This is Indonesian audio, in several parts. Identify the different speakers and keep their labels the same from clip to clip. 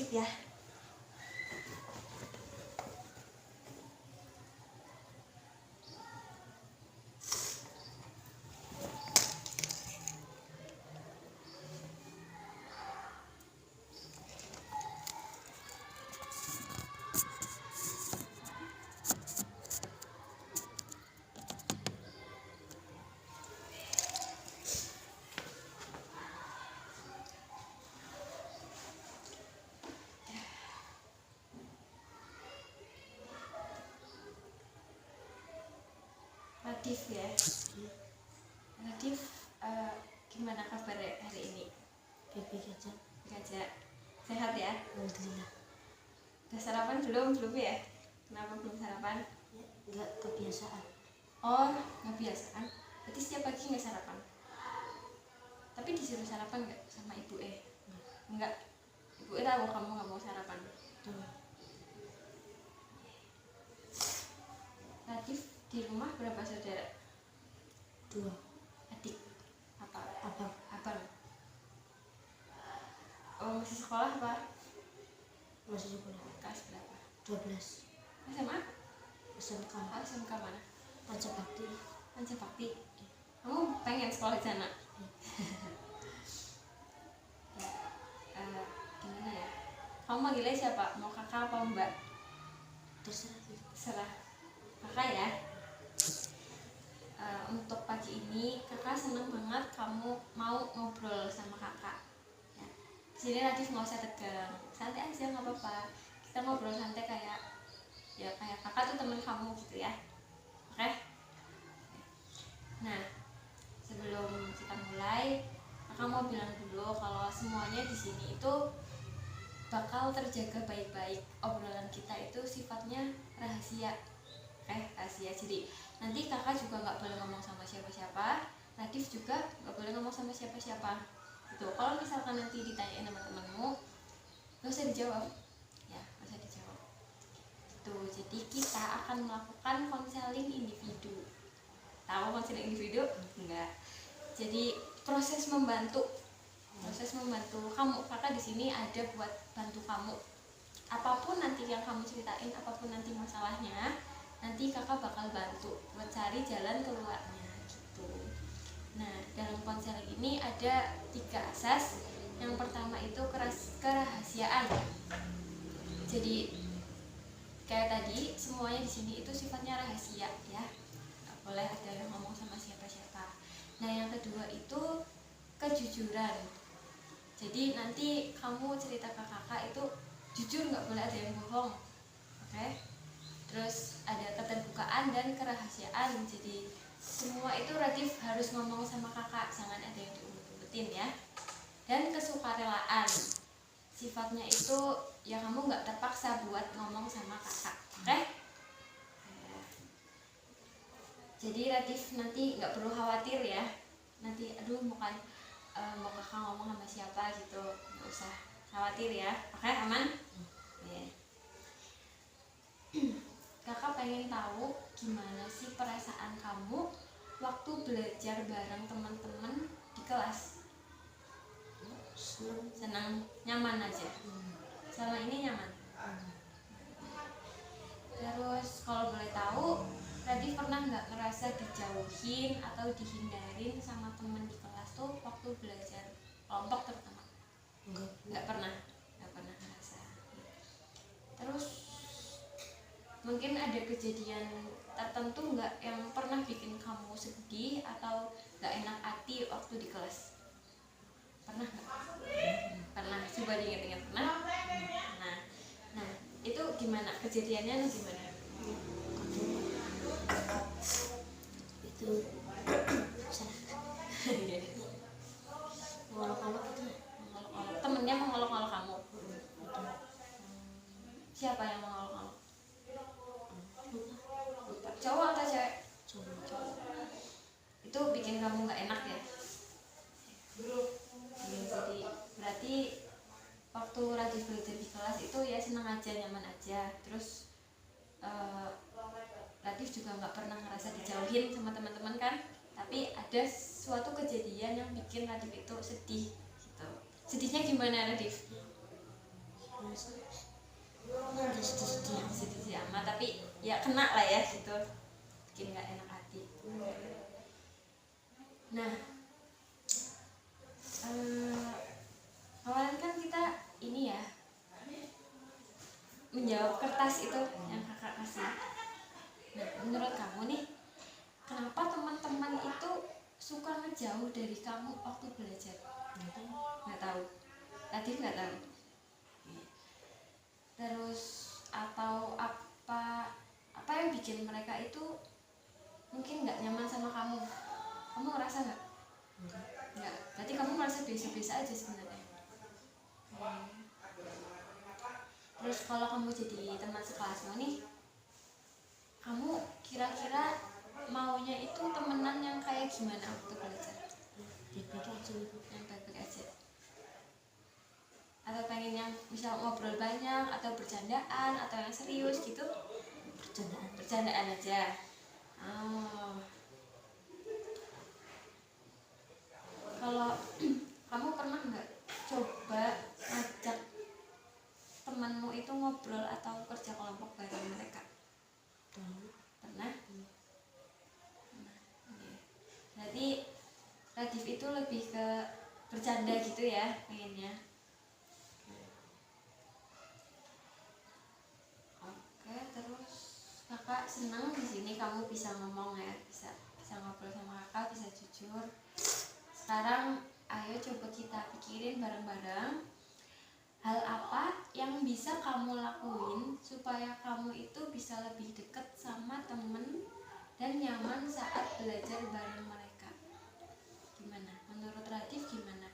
Speaker 1: skip ya. Nadif ya. Nadif, gimana kabarnya hari ini?
Speaker 2: Baik-baik aja.
Speaker 1: Gajah sehat ya?
Speaker 2: Alhamdulillah.
Speaker 1: Udah sarapan belum? Belum ya? Kenapa belum sarapan?
Speaker 2: Ya, enggak kebiasaan.
Speaker 1: Oh, nggak biasaan. Berarti setiap pagi nggak sarapan? Tapi disuruh sarapan nggak sama ibu? Enggak. Ibu tahu kamu nggak mau sarapan.
Speaker 2: Tuh.
Speaker 1: Nadif di rumah berapa saudara?
Speaker 2: 2.
Speaker 1: Adik? Apa?
Speaker 2: Abang.
Speaker 1: Abang. Oh, masih sekolah apa?
Speaker 2: Masih sekolah.
Speaker 1: Kelas berapa?
Speaker 2: 12.
Speaker 1: SMA?
Speaker 2: SMK.
Speaker 1: SMK mana?
Speaker 2: Pancabakti.
Speaker 1: Pancabakti. Kamu pengen sekolah di sana? Ya, gimana ya? Kamu manggilnya siapa? Mau kakak apa mbak?
Speaker 2: Terserah.
Speaker 1: Terserah. Kakak ya. Untuk pagi ini kakak seneng banget kamu mau ngobrol sama kakak. Ya. Sini Nadif nggak usah tegang, santai aja nggak apa-apa. Kita ngobrol santai kayak kakak tuh temen kamu gitu ya. Oke? Nah, sebelum kita mulai, kakak mau bilang dulu kalau semuanya di sini itu bakal terjaga baik-baik. Obrolan kita itu sifatnya rahasia. Rahasia. Jadi nanti kakak juga nggak boleh ngomong sama siapa-siapa. Nadif juga nggak boleh ngomong sama siapa-siapa. Gitu. Kalau misalkan nanti ditanyain sama temenmu, nggak usah dijawab. Ya, nggak usah dijawab. Gitu. Jadi kita akan melakukan konseling individu. Tahu konseling individu? Enggak. Jadi proses membantu kamu. Kakak di sini ada buat bantu kamu. Apapun nanti yang kamu ceritain, apapun nanti masalahnya, nanti kakak bakal bantu buat cari jalan keluarnya gitu. Nah, dalam konseling ini ada 3 asas. Yang pertama itu kerahasiaan. Jadi kayak tadi, semuanya di sini itu sifatnya rahasia ya. Nggak boleh ada yang ngomong sama siapa-siapa. Nah, yang kedua itu kejujuran. Jadi nanti kamu cerita ke kakak itu jujur, nggak boleh ada yang bohong. Oke? Terus ada keterbukaan dan kerahasiaan. Jadi semua itu Radif harus ngomong sama kakak, jangan ada yang diumpet-umpetin ya. Dan kesukarelaan, sifatnya itu ya kamu nggak terpaksa buat ngomong sama kakak. Oke? Jadi Radif nanti nggak perlu khawatir ya. Nanti aduh mau kakak ngomong sama siapa gitu, nggak usah khawatir ya. Oke, aman? Yeah. Kakak pengen tahu gimana sih perasaan kamu waktu belajar bareng teman-teman di kelas? Senang, nyaman aja. Selama ini nyaman. Terus kalau boleh tahu, tadi pernah nggak ngerasa dijauhin atau dihindarin sama teman di kelas tuh waktu belajar kelompok terutama? Nggak pernah ngerasa. Terus mungkin ada kejadian tertentu nggak yang pernah bikin kamu sedih atau nggak enak hati waktu di kelas? Pernah nggak? Pernah. Coba diingat-ingat, pernah? Nah, itu gimana kejadiannya? Gimana?
Speaker 2: Itu mengolok-olok itu.
Speaker 1: Mengolok-olok. Temennya mengolok-olok kamu? Siapa yang mengolok-olok? Lupa. Cowok atau cewek?
Speaker 2: Cowok.
Speaker 1: Itu bikin kamu nggak enak ya? Jadi berarti waktu Radif belajar di kelas itu ya senang aja, nyaman aja. Terus Radif juga nggak pernah ngerasa dijauhin sama teman-teman kan? Tapi ada suatu kejadian yang bikin Radif itu sedih gitu. Sedihnya gimana Radif?
Speaker 2: gimana sih? Nggak sedih-sedih amat.
Speaker 1: sedih amat, tapi ya kena lah ya gitu, bikin nggak enak hati. Nah, kemarin kan kita ini ya menjawab kertas itu yang kakak kasih. Nah, menurut kamu nih, kenapa teman-teman itu suka ngejauh dari kamu waktu belajar? Nggak tahu. Tadi nggak tahu. Terus atau apa yang bikin mereka itu mungkin nggak nyaman sama kamu? Kamu ngerasa nggak? Nggak. Berarti kamu merasa biasa-biasa aja sebenarnya. Terus kalau kamu jadi teman sekelasmu nih, kamu kira-kira maunya itu temenan yang kayak gimana waktu belajar?
Speaker 2: Baik-baik aja gitu.
Speaker 1: Yang baik-baik aja. Atau pengen yang misal ngobrol banyak, atau bercandaan, atau yang serius gitu? Bercandaan aja. Oh. Kalau kamu pernah nggak coba ngajak temanmu itu ngobrol atau kerja kelompok bareng mereka? Pernah? Nah, oke. Berarti Radif itu lebih ke bercanda gitu ya pengennya. Oke, terus kakak senang di sini kamu bisa ngomong ya, bisa ngobrol sama kakak, bisa jujur. Sekarang ayo coba kita pikirin bareng-bareng hal apa yang bisa kamu lakuin supaya kamu itu bisa lebih dekat sama temen dan nyaman saat belajar bareng mereka. Gimana? Menurut Radif gimana?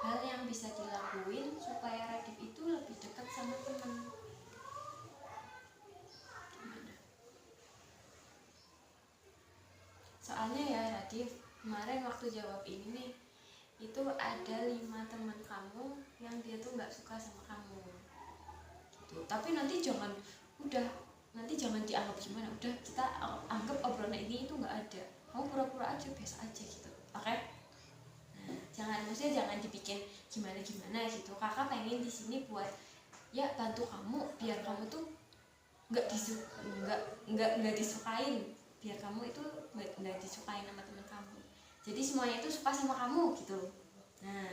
Speaker 1: Hal yang bisa dilakuin supaya Radif itu lebih dekat sama temen. Gimana? Soalnya ya Radif, kemarin waktu jawab ini nih, itu ada 5 teman kamu yang dia tuh nggak suka sama kamu gitu. Tapi nanti jangan dianggap gimana, udah kita anggap obrolan ini itu nggak ada, kamu pura-pura aja biasa aja gitu, oke? Nah, jangan dibikin gimana gitu. Kakak pengen di sini buat ya bantu kamu biar kamu tuh nggak disukain, biar kamu itu nggak disukain sama teman kamu. Jadi semuanya itu suka sama kamu gitu. Nah,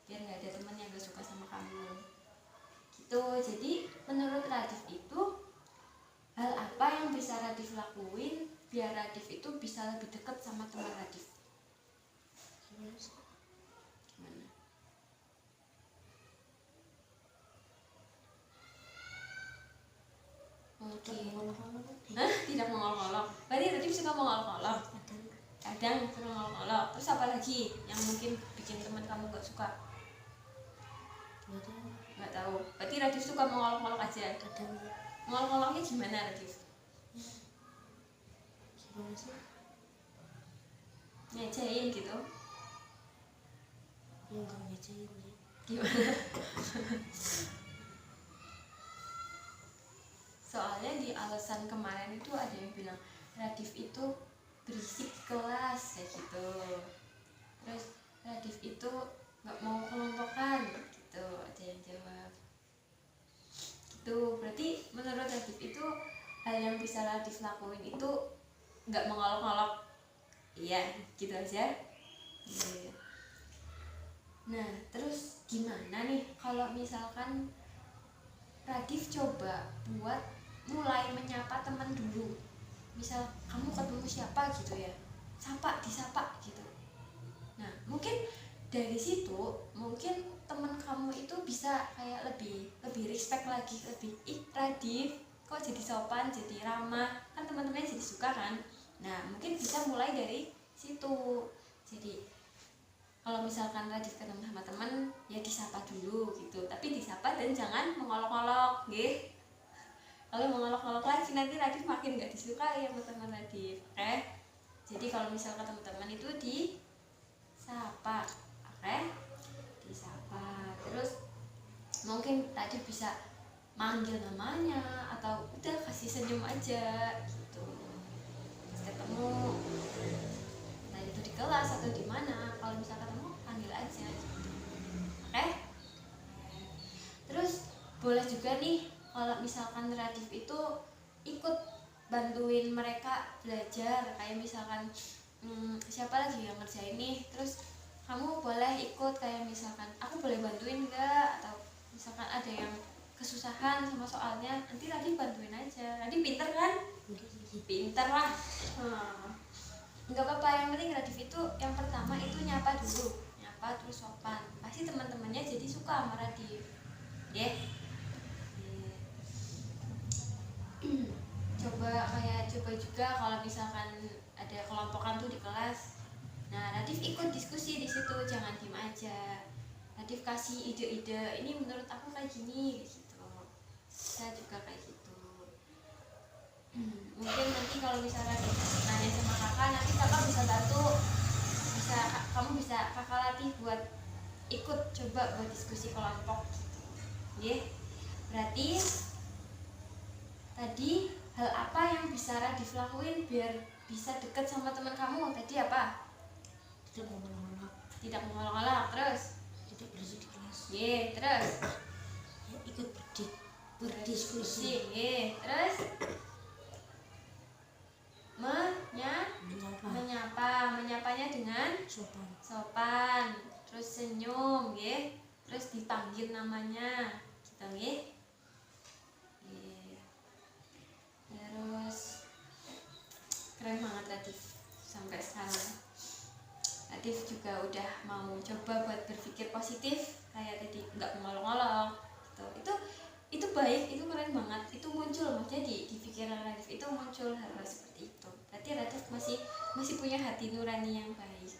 Speaker 1: biar nggak ada teman yang nggak suka sama kamu. Gitu. Jadi menurut Radif itu hal apa yang bisa Radif lakuin biar Radif itu bisa lebih dekat sama teman Radif? Gimana? Mungkin. Hah? Tidak mengolok-olok. Berarti Radif suka mengolok-olok. Kadang suka mengolok-olok. Terus apa lagi yang mungkin bikin teman kamu nggak suka? Nggak tahu. Berarti Radif suka mengolok-olok aja. Mengolok-oloknya gimana Radif?
Speaker 2: Gimana sih?
Speaker 1: Ngecehin gitu.
Speaker 2: Ya nggak ngecehin sih.
Speaker 1: Gimana? Soalnya di alasan kemarin itu ada yang bilang Radif itu berisik kelas kayak gitu. Terus Radif itu nggak mau kelompokan gitu, ada yang jawab gitu. Berarti menurut Radif itu hal yang bisa Radif lakuin itu nggak mengolok-olok. Iya, gitu aja. Iya. Nah, terus gimana nih kalau misalkan Radif coba buat mulai menyapa teman dulu. Misal kamu ketemu siapa gitu ya, disapa gitu. Nah, mungkin dari situ mungkin teman kamu itu bisa kayak lebih respect lagi, lebih Radif kok jadi sopan, jadi ramah, kan teman-temannya jadi suka kan. Nah, mungkin bisa mulai dari situ. Jadi kalau misalkan Radif ketemu sama teman, ya disapa dulu gitu. Tapi disapa dan jangan mengolok-olok, nggih. Kalau mengolok-olok lagi nanti Radif makin nggak disukai sama teman Radif, oke? Jadi kalau misal ketemu teman itu disapa, oke? Disapa. Terus mungkin Radif bisa manggil namanya atau udah kasih senyum aja gitu. Pas ketemu, entah itu di kelas atau di mana, kalau misal ketemu panggil aja gitu, oke? Terus boleh juga nih kalau misalkan Radif itu ikut bantuin mereka belajar, kayak misalkan siapa lagi yang ngerjain nih, terus kamu boleh ikut, kayak misalkan aku boleh bantuin enggak, atau misalkan ada yang kesusahan sama soalnya, nanti Radif bantuin aja. Radif pinter kan? Pinter lah. Nggak apa-apa, yang penting Radif itu yang pertama itu nyapa dulu, nyapa terus sopan, pasti teman-temannya jadi suka sama Radif, ya. Coba juga kalau misalkan ada kelompokan tuh di kelas, nah Radif ikut diskusi di situ, jangan diem aja. Radif kasih ide-ide, ini menurut aku kayak gini gitu, saya juga kayak gitu. Mungkin nanti kalau misalnya nanya sama kakak, nanti kakak bisa bantu, kamu bisa kakak latih buat ikut coba buat diskusi kelompok gitu. Yeah. Berarti tadi hal apa yang bisa Radif lakuin biar bisa deket sama teman kamu? Tadi apa?
Speaker 2: Tidak mengolok-olok.
Speaker 1: Tidak mengolok-olok. Terus?
Speaker 2: Tidak berisik di kelas.
Speaker 1: Terus?
Speaker 2: Ya, ikut berdiskusi.
Speaker 1: Terus? Menyapanya dengan sopan. Terus senyum, terus dipanggil namanya, gitu, Terus keren banget Radif sampai sekarang. Radif juga udah mau coba buat berpikir positif, kayak tadi nggak mengolok-olok gitu. Itu baik, itu keren banget, itu muncul, maksudnya di pikiran Radif itu muncul hal-hal seperti itu. Berarti Radif masih punya hati nurani yang baik,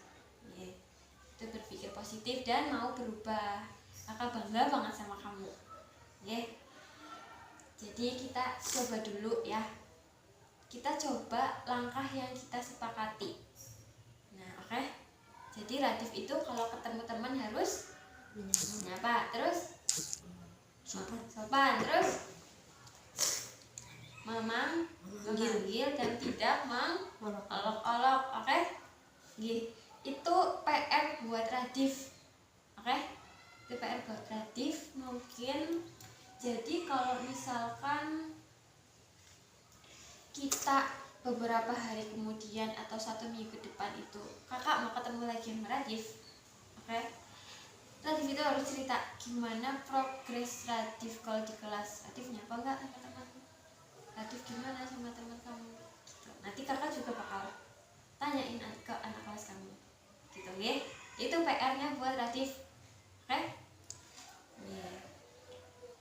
Speaker 1: itu berpikir positif dan mau berubah. Kakak bangga banget sama kamu, jadi kita coba dulu ya, kita coba langkah yang kita sepakati. Nah, oke. Jadi Radif itu kalau ketemu teman harus menyapa, terus sopan, terus memanggil dan tidak mengolok-olok, oke? Itu PR buat Radif, oke? Itu PR buat Radif. Mungkin jadi kalau misalkan kita beberapa hari kemudian atau 1 minggu depan itu kakak mau ketemu lagi sama Radif, oke? Radif itu harus cerita gimana progres Radif kalau di kelas. Radif nyapa enggak sama teman? Radif gimana sama teman kamu? Gitu. Nanti kakak juga bakal tanyain ke anak kelas kamu, gitu ya. Itu PR-nya buat Radif, oke?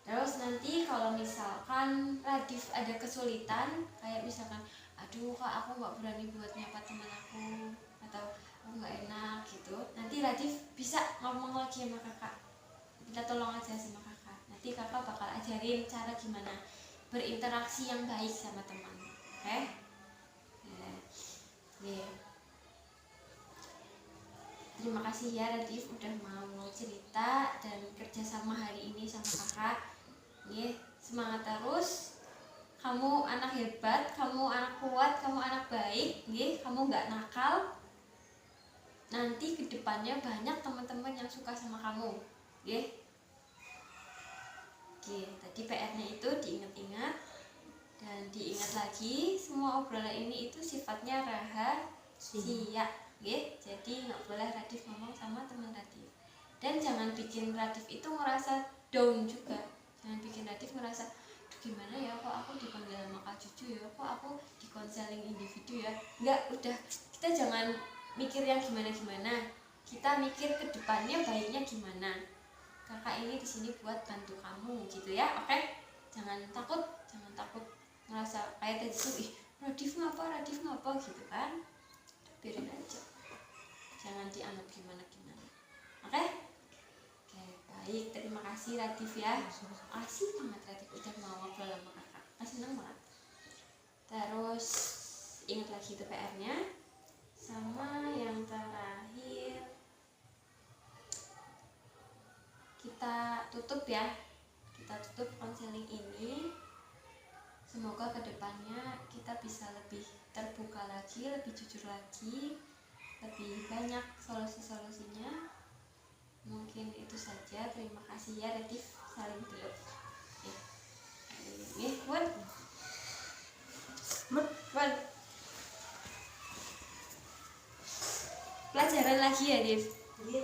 Speaker 1: Terus nanti kalau misalkan Radif ada kesulitan, kayak misalkan aduh kak aku nggak berani buat nyapa teman aku, atau aku nggak enak gitu, nanti Radif bisa ngomong lagi sama kakak, minta tolong aja sama kakak. Nanti kakak bakal ajarin cara gimana berinteraksi yang baik sama teman, oke? Terima kasih ya Radif udah mau cerita dan kerjasama hari ini sama kakak. Semangat terus, kamu anak hebat, kamu anak kuat, kamu anak baik, kamu nggak nakal. Nanti kedepannya banyak teman-teman yang suka sama kamu, tadi PR-nya itu diingat-ingat dan diingat lagi. Semua obrolan ini itu sifatnya rahasia, jadi nggak boleh Radif ngomong sama teman Radif. Dan jangan bikin Radif itu ngerasa down juga. Jangan bikin Radif ngerasa gimana ya, kok aku dipanggil sama Kak Cucu ya, kok aku di konseling individu ya. Enggak, udah, kita jangan mikir yang gimana-gimana, kita mikir ke depannya baiknya gimana. Kakak ini di sini buat bantu kamu gitu ya, oke? Jangan takut ngerasa kayak tadi tuh, Radif ngapa gitu kan. Biarin aja, jangan dianggap gimana-gimana, oke? Baik, terima kasih Radif ya. Asik banget Radif udah mau ngobrol sama kakak, seneng banget. Terus ingat lagi itu PR-nya. Sama yang terakhir, kita tutup ya, kita tutup konseling ini. Semoga kedepannya kita bisa lebih terbuka lagi, lebih jujur lagi, lebih banyak solusi-solusinya. Mungkin itu saja. Terima kasih ya Radif, saling dulu. lagi ya, Div.
Speaker 2: Iya.